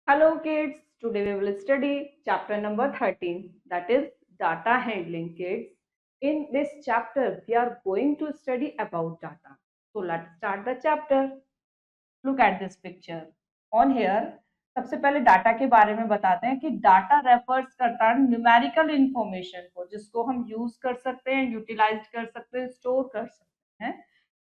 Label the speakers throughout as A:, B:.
A: Hello kids, today we will study chapter number 13, that is data handling kids. In this chapter we are going to study about data. So let's start the chapter. Look at this picture. On here सबसे पहले data के बारे में बताते हैं कि data refers करता है न्यूमेरिकल इंफॉर्मेशन को जिसको हम यूज कर सकते हैं, यूटिलाइज कर सकते हैं, स्टोर कर सकते हैं।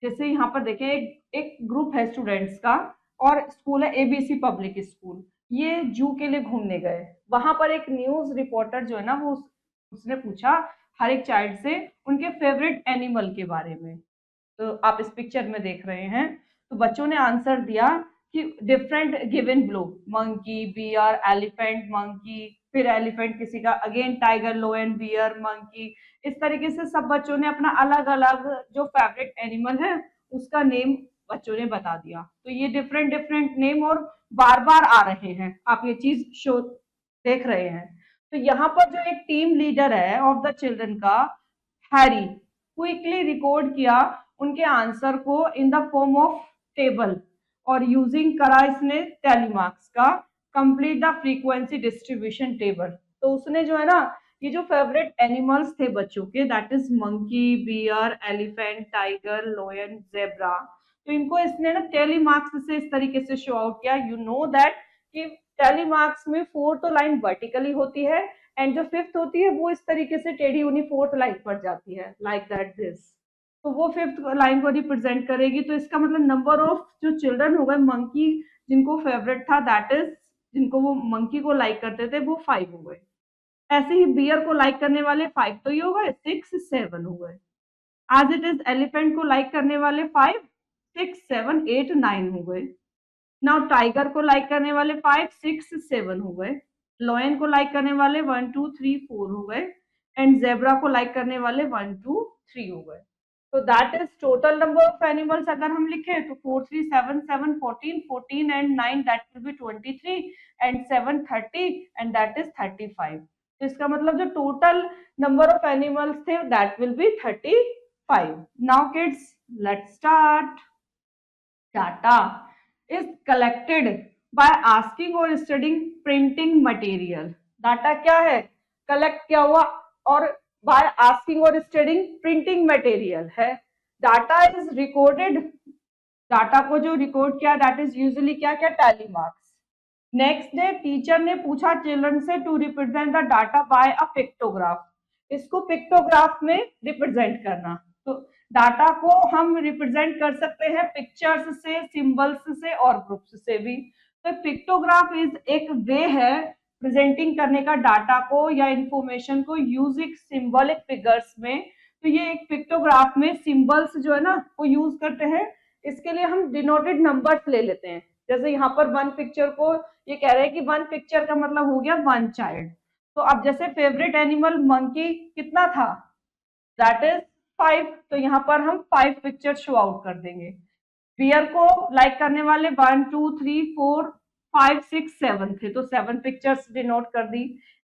A: जैसे यहाँ पर देखें एक ग्रुप है स्टूडेंट्स का और स्कूल है एबीसी पब्लिक स्कूल। ये जू के लिए घूमने गए, वहां पर एक न्यूज रिपोर्टर जो है ना वो उसने पूछा हर एक चाइल्ड से उनके फेवरेट एनिमल के बारे में। तो आप इस पिक्चर में देख रहे हैं, तो बच्चों ने आंसर दिया कि different given below, monkey, bear, elephant, monkey, फिर एलिफेंट किसी का, again tiger, lion, bear, monkey. इस तरीके से सब बच्चों ने अपना अलग अलग जो फेवरेट एनिमल है उसका नेम बच्चों ने बता दिया। तो ये डिफरेंट डिफरेंट नेम और बार बार आ रहे हैं, आप ये चीज शो देख रहे हैं। तो यहाँ पर जो एक टीम लीडर है ऑफ द चिल्ड्रन का, हैरी, क्विकली रिकॉर्ड किया उनके आंसर को in the form of table और यूजिंग करा इसने टेलीमार्क्स का complete the frequency distribution table. तो उसने जो है ना ये जो फेवरेट एनिमल्स थे बच्चों के, that is monkey, bear, elephant, tiger, lion, zebra, तो इनको इसने ना टेलीमार्क्स से इस तरीके से शो आउट किया। यू नो दैट कि टेलीमार्क्स में 4 तो लाइन वर्टिकली होती है एंड जो 5th होती है वो इस तरीके से टेढ़ी उन्हीं 4th लाइन पर जाती है, लाइक दैट दिस। तो वो 5th लाइन को रिप्रेजेंट करेगी। तो इसका मतलब नंबर ऑफ जो चिल्ड्रन हो गए मंकी जिनको फेवरेट था, दैट इज जिनको वो मंकी को लाइक करते थे, वो 5 हो गए। ऐसे ही बियर को लाइक करने वाले 5 तो ये हो गए, 6 7 हो गए। एज इट इज एलिफेंट को लाइक करने वाले 5 6 7 8 9 हो गए। नाउ टाइगर को लाइक करने वाले 5 6 7 हो गए। लॉयन को लाइक करने वाले 1 2 3 4 हो गए एंड जेब्रा को लाइक करने वाले 1 2 3 हो गए। तो that is total number of animals. अगर हम लिखें तो 4 3 7 7 14 14 and 9 that will B 23 and 7 30 and that is 35। तो इसका मतलब जो टोटल नंबर ऑफ एनिमल्स थे that will B 35। Now kids let's start. Data is collected by asking or studying printing material। Data क्या है, कलेक्ट किया हुआ और by asking or studying printing material है। डाटा इज रिकॉर्डेड, डाटा को जो record किया दैट इज यूजुअली क्या क्या, tally marks. Next day teacher ने पूछा चिल्ड्रन से to represent the data by a pictograph, इसको पिक्टोग्राफ में रिप्रेजेंट करना। तो डाटा को हम रिप्रेजेंट कर सकते हैं पिक्चर्स से, सिंबल्स से और ग्रुप्स से भी। तो पिक्टोग्राफ इज एक वे है प्रेजेंटिंग करने का डाटा को या इंफॉर्मेशन को यूजिंग सिंबॉलिक फिगर्स में। तो ये एक पिक्टोग्राफ में सिंबल्स जो है ना वो यूज करते हैं। इसके लिए हम डिनोटेड नंबर्स ले लेते हैं। जैसे यहाँ पर वन पिक्चर को ये कह रहे हैं कि वन पिक्चर का मतलब हो गया वन चाइल्ड। तो अब जैसे फेवरेट एनिमल मंकी कितना था, दैट इज 5, तो यहाँ पर हम 5 पिक्चर शो आउट कर देंगे। बियर को लाइक करने वाले 1 2 3 4 5 6 7 थे, तो 7 पिक्चर्स डिनोट कर दी।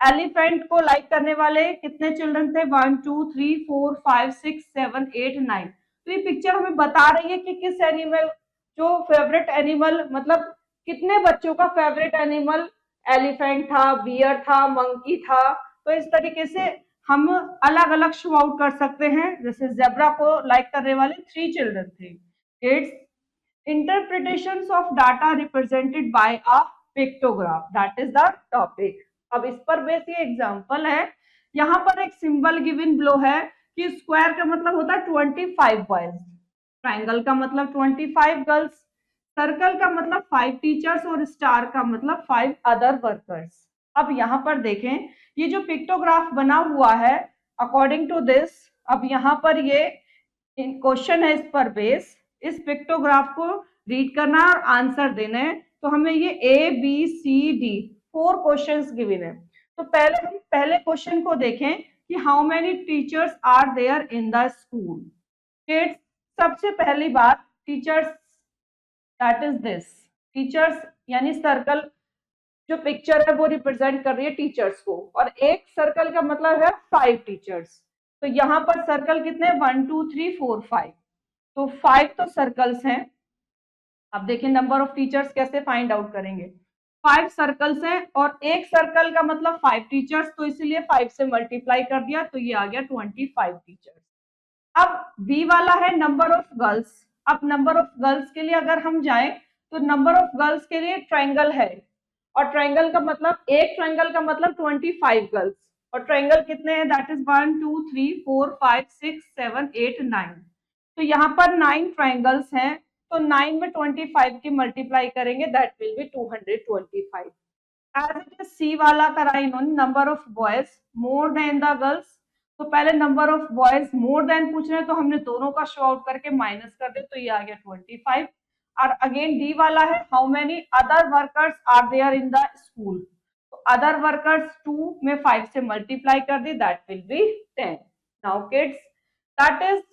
A: एलिफेंट को लाइक करने वाले कितने चिल्ड्रन थे, 1 2 3 4 5 6 7 8 9। तो ये पिक्चर हमें बता रही है कि किस एनिमल जो फेवरेट एनिमल, मतलब कितने बच्चों का फेवरेट एनिमल एलिफेंट था, बियर था, मंकी था। तो इस तरीके से हम अलग अलग शो आउट कर सकते हैं। जैसे जेब्रा को लाइक करने वाले 3 चिल्ड्रन थे। It's interpretations of data represented by a pictograph, that is the topic। अब इस पर बेस ये एग्जांपल है। यहाँ पर एक सिंबल गिवन ब्लो है कि स्क्वायर का मतलब होता है 25 बॉयज, ट्राइंगल का मतलब 25 गर्ल्स, सर्कल का मतलब 5 टीचर्स और स्टार का मतलब 5 अदर वर्कर्स। अब यहाँ पर देखें ये जो पिक्टोग्राफ बना हुआ है अकॉर्डिंग टू दिस, अब यहाँ पर ये क्वेश्चन है इस पर बेस, इस पिक्टोग्राफ को रीड करना और आंसर देना है। तो हमें ये A B C D 4 questions given है। तो पहले हम पहले क्वेश्चन को देखें कि how many teachers are there in the school. Kids, सबसे पहली बात teachers, that is this, teachers यानी सर्कल जो पिक्चर है वो रिप्रेजेंट कर रही है टीचर्स को, और एक सर्कल का मतलब है 5 टीचर्स। तो यहाँ पर सर्कल कितने, 1 2 3 4 5, तो 5 तो सर्कल्स हैं। अब देखिए नंबर ऑफ टीचर्स कैसे फाइंड आउट करेंगे। 5 सर्कल्स हैं और एक सर्कल का मतलब 5 टीचर्स, तो इसीलिए 5 से मल्टीप्लाई कर दिया तो ये आ गया 25 टीचर्स। अब बी वाला है नंबर ऑफ गर्ल्स। अब नंबर ऑफ गर्ल्स के लिए अगर हम जाएं तो नंबर ऑफ गर्ल्स के लिए ट्रायंगल है और ट्रायंगल का मतलब एक ट्रायंगल का मतलब 25 गर्ल्स और ट्रायंगल कितने हैं दैट इज 1 2 3 4 5 6 7 8 9। तो यहाँ पर 9 ट्रायंगल्स हैं तो 9 में 25 की मल्टीप्लाई करेंगे that will be 225। As it is C वाला करा इन्होंने number of boys more than the girls. तो पहले number of boys more than पूछ रहे हैं तो हमने दोनों का शो आउट करके माइनस कर दे तो ये आ गया 25। और अगेन डी वाला है how many other workers are there in the school. तो अदर वर्कर्स 2 में 5 से मल्टीप्लाई कर दी that will be 10। Now kids that is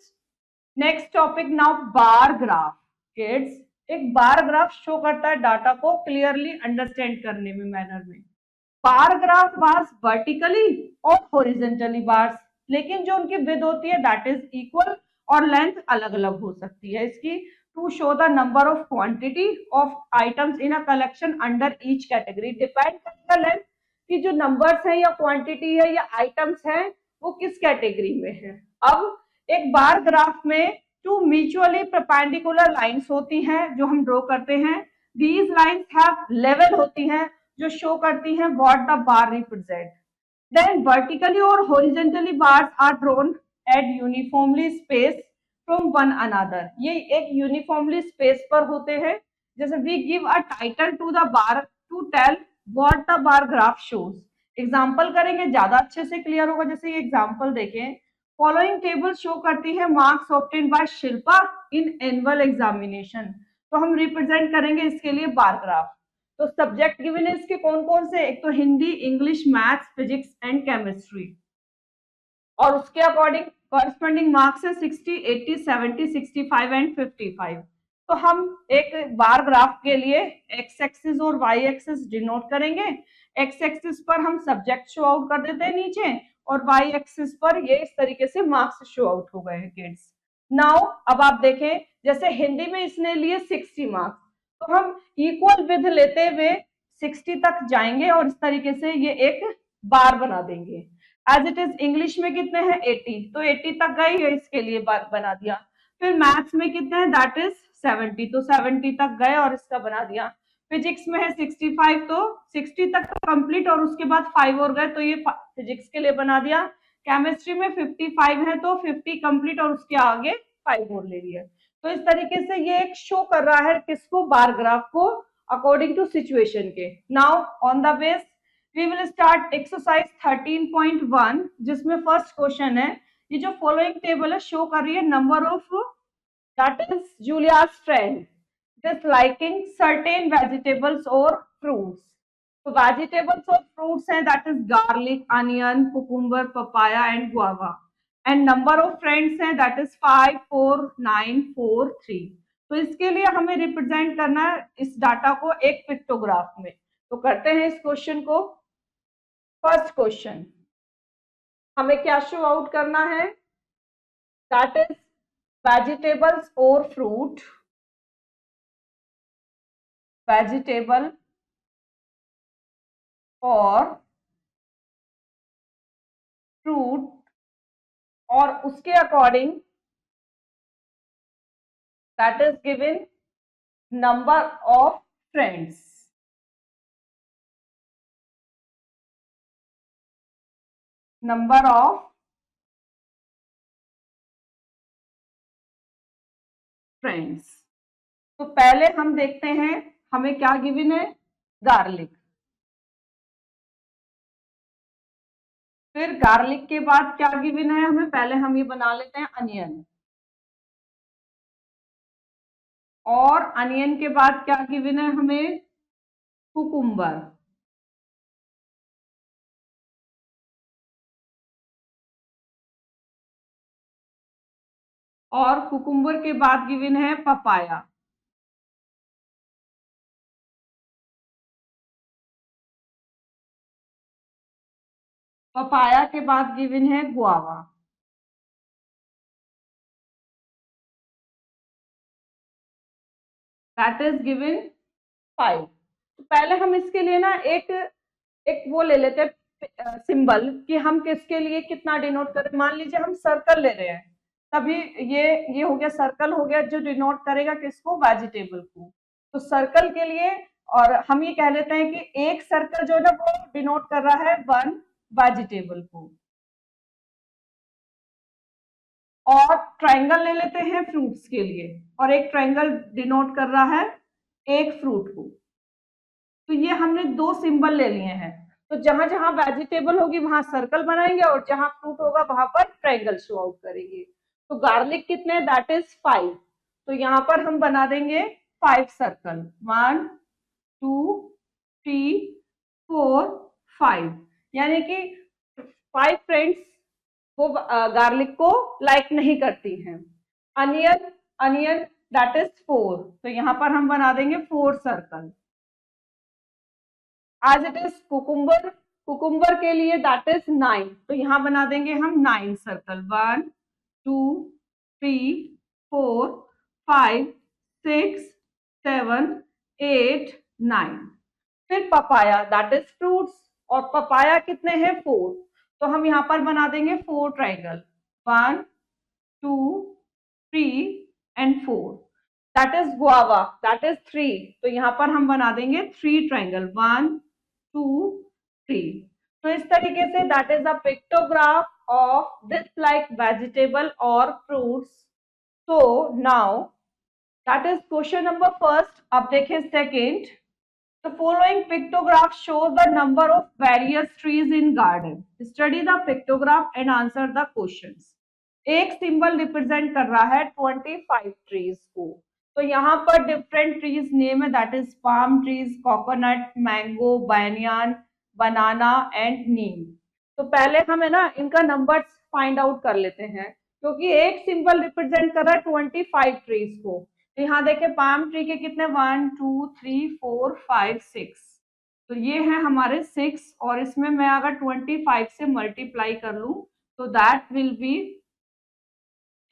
A: next topic now bar graph. Kids एक बार ग्राफ शो करता है डाटा को क्लियरली अंडरस्टैंड करने में मैनर में। बार ग्राफ बार्स वर्टिकली और हॉरिजेंटली बार्स, लेकिन जो उनकी विड्थ होती है दैट इज इक्वल और लेंथ अलग अलग हो सकती है इसकी। To show the number of quantity of items in a collection under each category, depend करेगा लेंथ कि जो नंबर्स है या क्वांटिटी है या आइटम्स है वो किस कैटेगरी में है। अब एक बार ग्राफ में टू म्यूचुअली परपेंडिकुलर लाइंस होती हैं जो हम ड्रॉ करते हैं। दीज लाइंस हैव लेवल होती हैं जो शो करती हैं what the bar represent. Then vertically और horizontally bars are drawn at uniformly space from one another. ये एक यूनिफॉर्मली स्पेस पर होते हैं। जैसे we give a title to the bar to tell what the bar graph shows. Example करेंगे ज्यादा अच्छे से क्लियर होगा। जैसे ये एग्जांपल देखें, फॉलोइंग टेबल शो करती है marks obtain bye Shilpa in annual examination. तो हम रिप्रेजेंट करेंगे इसके लिए बार ग्राफ। तो सब्जेक्ट गिवन है इसके कौन कौन से, एक तो Hindi, English, maths, physics and chemistry और उसके अकॉर्डिंग कॉरेस्पॉन्डिंग मार्क्स है 60, 80, 70, 65 एंड 55। तो हम एक बार ग्राफ के लिए एक्स एक्सिस और वाई एक्सिस डिनोट करेंगे। एक्स एक्सिस पर हम सब्जेक्ट शो आउट कर देते हैं नीचे और वाई एक्सिस पर ये इस तरीके से मार्क्स शो आउट हो गए हैं किड्स। नाउ अब आप देखें जैसे हिंदी में इसने लिए 60 मार्क्स, तो हम इक्वल विथ लेते हुए 60 तक जाएंगे और इस तरीके से ये एक बार बना देंगे। एज इट इज इंग्लिश में कितने हैं 80, तो 80 तक गए ये इसके लिए बार बना दिया। फिर मैथ्स में कितने हैं दैट इज 70, तो 70 तक गए और इसका बना दिया। फिजिक्स में है 65, तो 60 तक कंप्लीट और उसके बाद 5 और गए तो ये फिजिक्स के लिए बना दिया। केमिस्ट्री में 55 है तो 50 कंप्लीट और उसके आगे 5 और ले लिए। तो इस तरीके से ये एक शो कर रहा है किसको, बार ग्राफ को, अकॉर्डिंग टू सिचुएशन के। Now on the base we will start exercise 13.1 जिसमें फर्स्ट क्वेश्चन है ये जो फॉलोइंग टेबल है शो कर रही है number of that is Julia's friend disliking certain vegetables or fruits। तो वेजिटेबल्स और फ्रूट्स हैं that is garlic, onion, cucumber, papaya and guava and number of friends हैं दैट इज 5 4 9 4 3। तो इसके लिए हमें रिप्रेजेंट करना है इस डाटा को एक पिक्टोग्राफ में। तो करते हैं इस क्वेश्चन को। फर्स्ट क्वेश्चन हमें क्या शो आउट करना है दैट इज वेजिटेबल्स और फ्रूट, वेजिटेबल और फ्रूट और उसके according that is given number of friends. Number of friends. तो पहले हम देखते हैं हमें क्या गिवन है, गार्लिक। फिर गार्लिक के बाद क्या गिवन है हमें, पहले हम ये बना लेते हैं अनियन। और अनियन के बाद क्या गिवन है हमें, कुकुम्बर। और कुकुम्बर के बाद गिवन है पपाया। पपाया के बाद गिवन है गुआवा। That is given 5। तो पहले हम इसके लिए ना एक एक वो ले लेते हैं सिंबल कि हम किसके लिए कितना डिनोट करें। मान लीजिए हम सर्कल ले रहे हैं, तभी ये हो गया सर्कल हो गया जो डिनोट करेगा किसको, वेजिटेबल को। तो सर्कल के लिए और हम ये कह लेते हैं कि एक सर्कल जो है ना वो डिनोट कर रहा है वन वेजिटेबल को, और ट्रायंगल ले लेते हैं फ्रूट्स के लिए, और एक ट्रायंगल डिनोट कर रहा है एक फ्रूट को। तो ये हमने दो सिंबल ले लिए हैं। तो जहां जहां वेजिटेबल होगी वहां सर्कल बनाएंगे, और जहां फ्रूट होगा वहां पर ट्रायंगल शो आउट करेंगे। तो गार्लिक कितने, दैट इज 5। तो यहाँ पर हम बना देंगे 5 सर्कल, 1 2 3 4 5, यानी कि 5 फ्रेंड्स वो गार्लिक को लाइक नहीं करती हैं। अनियन, अनियन दैट इज 4, तो यहाँ पर हम बना देंगे 4 circle. As it is cucumber, cucumber के लिए दैट इज 9, तो यहाँ बना देंगे हम 9 सर्कल, 1 2 3 4 5 6 7 8 9। फिर पपाया दैट इज फ्रूट्स, और पपाया कितने हैं 4, तो हम यहाँ पर बना देंगे 4 triangle, 1 2 3 and 4। That is guava that is 3, तो यहाँ पर हम बना देंगे 3 ट्रायंगल, 1 2 3। तो इस तरीके say that is a pictograph of this like vegetable और फ्रूट्स। तो now that is question number first. अब देखें second. The following pictograph shows the number of various trees in garden. Study the pictograph and answer the questions. एक symbol represent कर रहा है 25 trees को। तो यहाँ पर डिफरेंट ट्रीज नेम है, that is palm trees, coconut, mango, banyan, banana and neem. तो पहले हम है ना इनका नंबर्स फाइंड आउट कर लेते हैं, क्योंकि एक सिंबल रिप्रेजेंट कर रहा है 25 ट्रीज को। तो यहाँ देखें पाम ट्री के कितने 1 2 3 4 5 6, तो ये है हमारे 6, और इसमें मैं अगर 25 से मल्टीप्लाई कर लूं तो that will B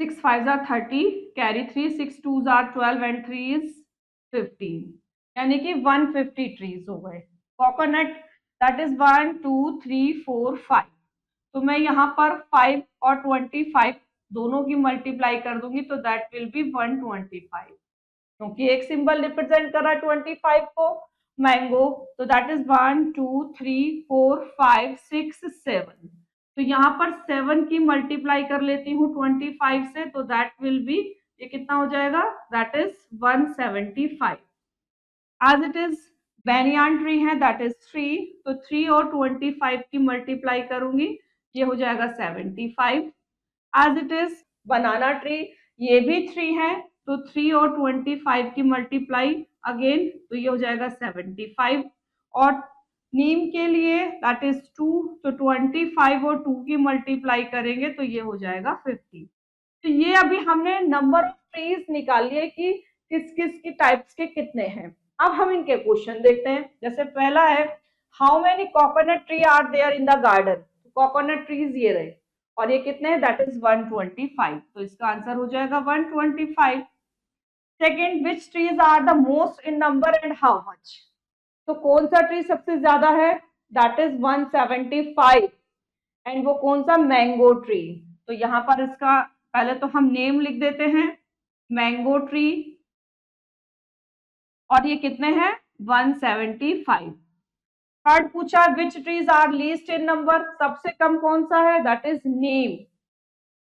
A: 6 5 are 30, carry 3, 6 2s are 12 and 3 is 15, यानी कि 150 ट्रीज हो गए। कोकोनट दैट इज 1 2 3 4 5, तो मैं यहाँ पर 5 और 25 दोनों की मल्टीप्लाई कर दूंगी तो दैट विल बी 125, क्योंकि एक सिंबल रिप्रेजेंट कर रहा है 25 को। मैंगो तो दैट इज 1 2 3 4 5 6 7, तो यहाँ पर 7 की मल्टीप्लाई कर लेती हूँ 25 से, तो दैट विल बी, ये कितना हो जाएगा, that is 175। As it is banyan tree है दैट इज 3, तो 3 और 25 की मल्टीप्लाई करूंगी, ये हो जाएगा 75। As it is banana tree, ये भी 3 है, तो 3 और 25 की मल्टीप्लाई अगेन, तो ये हो जाएगा 75। और नीम के लिए दैट इज 2, तो 25 और 2 की मल्टीप्लाई करेंगे तो ये हो जाएगा 50। तो ये अभी हमने नंबर ऑफ ट्रीज निकाल लिए कि किस किस की टाइप्स के कितने हैं। अब हम इनके क्वेश्चन देखते हैं। जैसे पहला है, how many coconut tree are there in the garden. Coconut trees ये रहे, और ये कितने हैं, दैट इज 125, तो इसका आंसर हो जाएगा 125। Second, which trees are the most in number and how much, तो कौन सा ट्री सबसे ज्यादा है, दैट इज 175, एंड वो कौन सा, मैंगो ट्री। तो यहाँ पर इसका पहले तो हम नेम लिख देते हैं, मैंगो ट्री, और ये कितने हैं 175। थर्ड पूछा, which trees are least in number, सबसे कम कौन सा है, that is neem.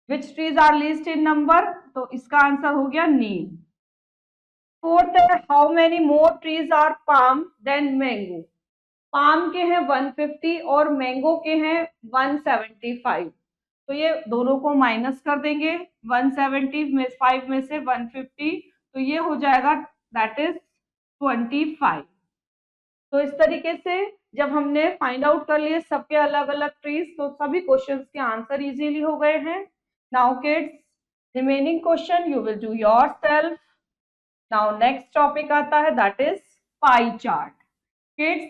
A: Which trees are least in number, तो इसका आंसर हो गया नीम। फोर्थ है, how many more trees are palm than mango, palm के हैं 150 और मैंगो के हैं 175, तो ये दोनों को माइनस कर देंगे, 170 में 5 में से 150, तो ये हो जाएगा दैट इज 25। तो इस तरीके से जब हमने फाइंड आउट कर लिए सबके अलग अलग ट्रीज, तो सभी क्वेश्चंस के आंसर इजीली हो गए हैं। Now kids, remaining question you will do yourself. Now next topic आता है that is pie chart. Kids,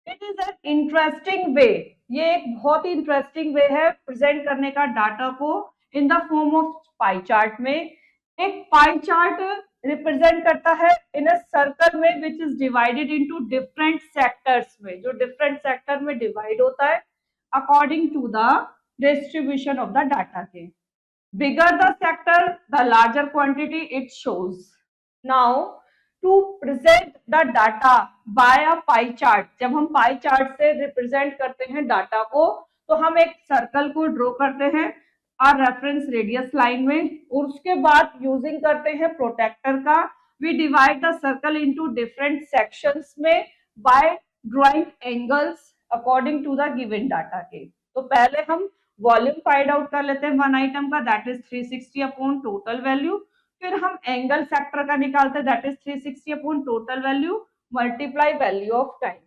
A: it is an interesting way, ये एक बहुत ही इंटरेस्टिंग वे है प्रेजेंट करने का डाटा को in the form of pie chart में। एक पाई चार्ट रिप्रेजेंट करता है इन अ सर्कल में which is divided into different sectors में, जो डिफरेंट सेक्टर में डिवाइड होता है according to the distribution of the data के. Bigger the sector, the larger quantity it shows. Now, to present the data by a pie chart, जब हम pie chart से represent करते हैं डाटा को, तो हम एक सर्कल को ड्रॉ करते हैं और रेफरेंस रेडियस लाइन में, और उसके बाद यूजिंग करते हैं प्रोटेक्टर का. We divide the circle into different sections में by drawing angles according to the given data के. तो पहले हम वॉल्यूम फाइंड आउट कर लेते हैं वन आइटम का, that is 360 upon total value. फिर हम एंगल फैक्टर का निकालते हैं, that is 360 upon total value multiply value of time.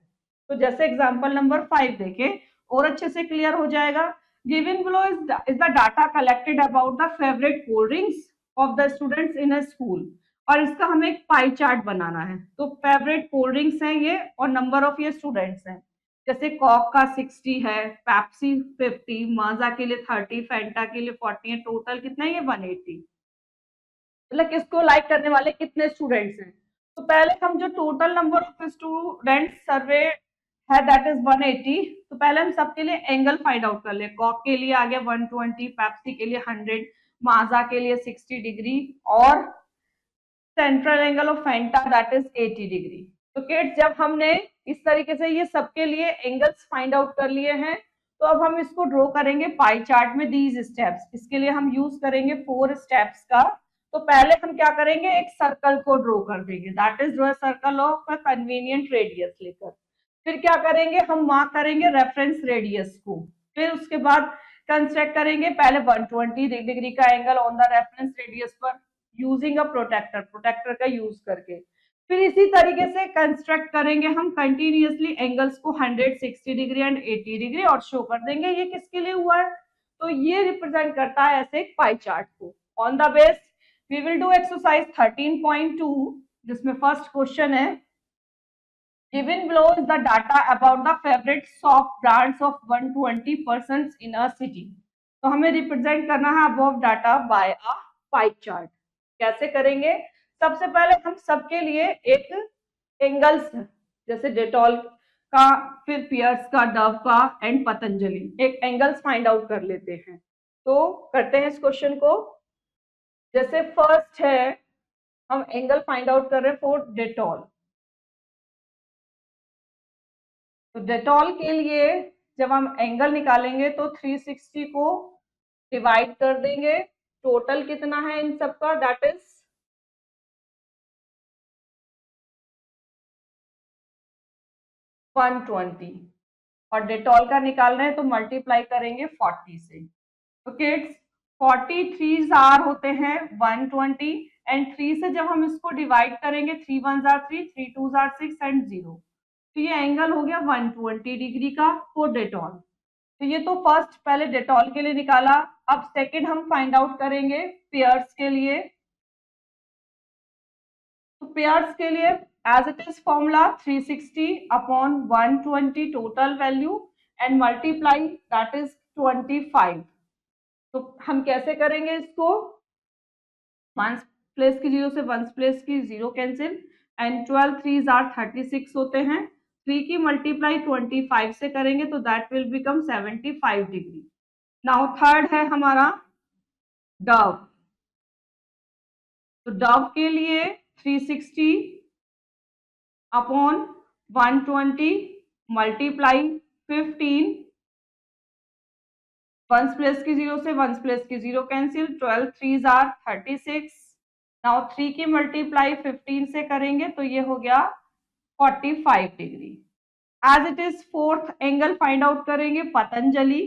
A: तो जैसे एग्जांपल नंबर 5 देखें और अच्छे से क्लियर हो जाएगा. Given below is the data collected about the favourite cold drinks of the students in a school, और इसका हमें एक पाई चार्ट बनाना है. तो फेवरेट कोल्ड ड्रिंक्स हैं ये और नंबर ऑफ ये स्टूडेंट्स हैं. जैसे कॉक का 60 है, पेप्सी 50, माजा के लिए 30, फैंटा के लिए 40 है. टोटल कितना है ये 180. मतलब किसको लाइक करने वाले कितने स्टूडेंट्स हैं. तो पहले हम जो टोटल नंबर ऑफ स्टूडेंट्स सर्वे है दैट इज 180. तो पहले हम सबके लिए एंगल फाइंड आउट कर ले. कॉक के लिए आ गया 120, पेप्सी के लिए 100, माजा के लिए 60 डिग्री और central angle of Fanta that is 80 degree. तो किड्स जब हमने इस तरीके से ये सबके लिए एंगल्स फाइंड आउट कर लिए हैं, तो अब हम इसको ड्रॉ करेंगे पाई चार्ट में दीज स्टेप्स. इसके लिए हम यूज करेंगे 4 स्टेप्स का. तो पहले हम क्या करेंगे, एक सर्कल को ड्रॉ कर देंगे, that is draw circle of a convenient radius लेकर. फिर क्या करेंगे, हम मार्क करेंगे रेफरेंस रेडियस को. फिर उसके बाद कंस्ट्रक्ट करेंगे पहले 120 डिग्री का angle on the reference radius पर यूजिंग अ प्रोटेक्टर का यूज करके. फिर इसी तरीके से कंस्ट्रक्ट करेंगे हम कंटिन्यूअसली एंगल्स को 160 डिग्री एंड 80 डिग्री और शो कर देंगे ये किसके लिए हुआ है. तो ये रिप्रेजेंट करता है ऐसे एक पाई चार्ट को. On the base we will do exercise 13.2 जिसमें फर्स्ट क्वेश्चन है given below is the data about the favorite soft brands of 120 persons in a city. तो हमें रिप्रेजेंट करना है above data by a pie chart. कैसे करेंगे, सबसे पहले हम सबके लिए एक एंगल्स जैसे डेटॉल का, फिर पियर्स का, डव का एंड पतंजलि एक एंगल्स फाइंड आउट कर लेते हैं. तो करते हैं इस क्वेश्चन को. जैसे फर्स्ट है हम एंगल फाइंड आउट कर रहे हैं फॉर डेटॉल. तो डेटॉल के लिए जब हम एंगल निकालेंगे तो 360 को डिवाइड कर देंगे. टोटल कितना है इन सबका, दैट इज 120 और डेटॉल का निकाल रहे हैं तो मल्टीप्लाई करेंगे 40 से. तो किड्स 43 आर होते हैं 120 एंड 3 से जब हम इसको डिवाइड करेंगे 3 1 आर 3, 3 2 आर 6 एंड 0. तो ये एंगल हो गया 120 डिग्री का फॉर डेटॉल. तो ये तो फर्स्ट पहले डेटॉल के लिए निकाला. अब सेकंड हम फाइंड आउट करेंगे पेयर्स के लिए. तो पेयर्स के लिए as it is formula 360 upon 120 total value and multiply that is 25. तो हम कैसे करेंगे इसको, वंस प्लेस की 0 से वंस प्लेस की 0 कैंसिल एंड 12 3s आर 36 होते हैं. 3 की मल्टीप्लाई 25 से करेंगे तो that will become 75 degree. Now third है हमारा डव. तो डव के लिए 360 अपॉन 120 मल्टीप्लाई 15, वंस प्लेस की 0 से वंस प्लेस की 0 कैंसिल, 12 3s आर 36. नाउ 3 की मल्टीप्लाई 15 से करेंगे तो ये हो गया 45 degree. As it is fourth angle find out करेंगे पतंजलि.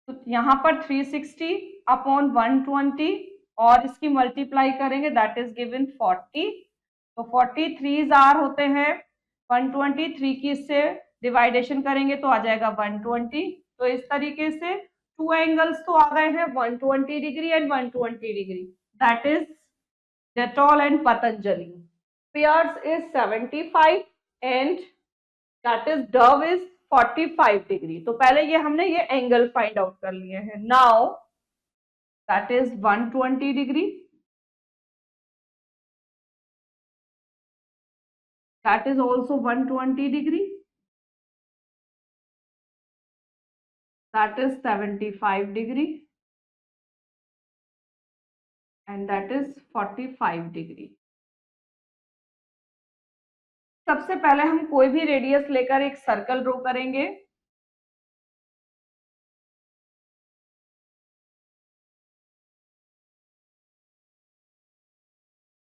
A: तो यहाँ पर 360 अपॉन 120 और इसकी मल्टीप्लाई करेंगे दैट इज गिवन 40. तो 43 आर होते हैं 123 की इससे डिवाइडेशन करेंगे तो आ जाएगा 120. तो इस तरीके से टू एंगल्स तो आ गए हैं 120 degree and 120 degree, that is Dettol and Patanjali. Pears is 75 and that is Dove is 45 degree. तो पहले ये हमने ये एंगल फाइंड आउट कर लिए हैं। Now that is 120 degree, that is also 120 degree, that is 75 degree and that is 45 degree. सबसे पहले हम कोई भी रेडियस लेकर एक सर्कल ड्रॉ करेंगे।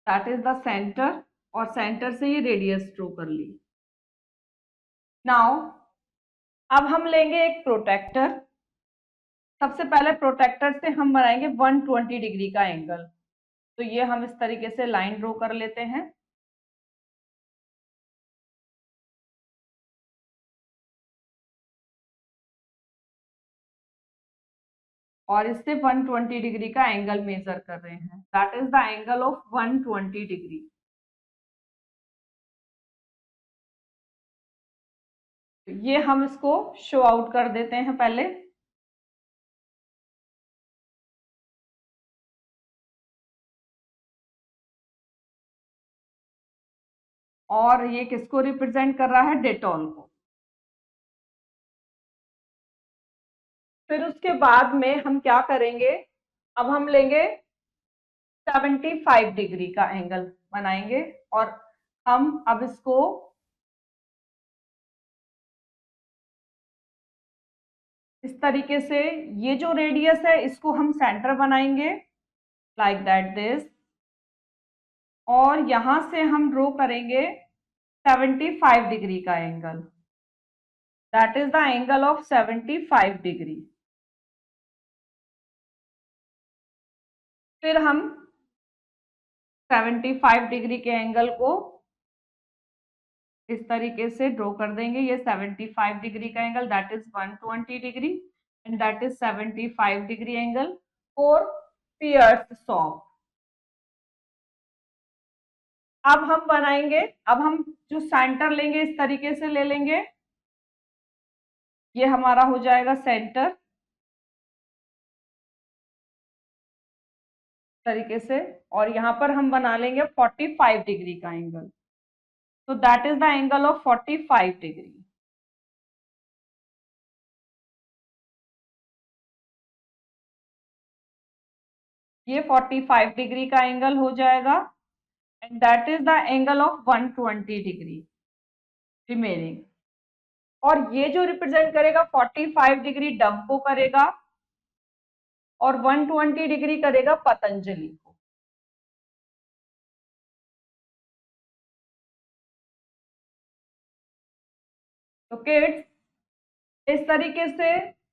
A: दैट इज द सेंटर, और सेंटर से ये रेडियस ड्रॉ कर ली। नाउ अब हम लेंगे एक प्रोटेक्टर। सबसे पहले प्रोटेक्टर से हम बनाएंगे 120 डिग्री का एंगल। तो ये हम इस तरीके से लाइन ड्रॉ कर लेते हैं। और इससे 120 डिग्री का एंगल मेजर कर रहे हैं। That is the angle of 120 degree. ये हम इसको शो आउट कर देते हैं पहले। और ये किसको रिप्रेजेंट कर रहा है? डेटॉल को। फिर उसके बाद में हम क्या करेंगे? अब हम लेंगे 75 डिग्री का एंगल बनाएंगे और हम अब इसको इस तरीके से, ये जो रेडियस है इसको हम सेंटर बनाएंगे लाइक दैट दिस, और यहां से हम ड्रॉ करेंगे 75 डिग्री का angle. That is the angle of 75 degree. फिर हम 75 डिग्री के एंगल को इस तरीके से ड्रॉ कर देंगे। ये 75 डिग्री का angle, that is 120 degree and that is 75 degree angle for pierce saw. अब हम बनाएंगे, अब हम जो सेंटर लेंगे इस तरीके से ले लेंगे। ये हमारा हो जाएगा सेंटर तरीके से, और यहां पर हम बना लेंगे 45 डिग्री का एंगल। तो that is the angle of 45 degree. ये 45 डिग्री का एंगल हो जाएगा and that is the angle of 120 degree remaining. और ये जो रिप्रेजेंट करेगा 45 डिग्री डव को करेगा और 120 डिग्री करेगा पतंजलि को। तो किड्स, इस तरीके से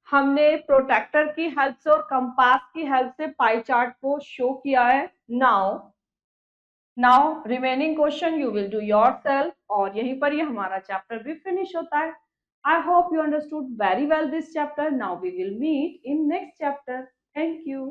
A: हमने प्रोटेक्टर की हेल्प से और कंपास की हेल्प से पाई चार्ट को शो किया है। Now remaining question you will do yourself, और यहीं पर ये हमारा चैप्टर भी फिनिश होता है। I hope you understood very well this chapter. Now we will meet in next chapter. Thank you.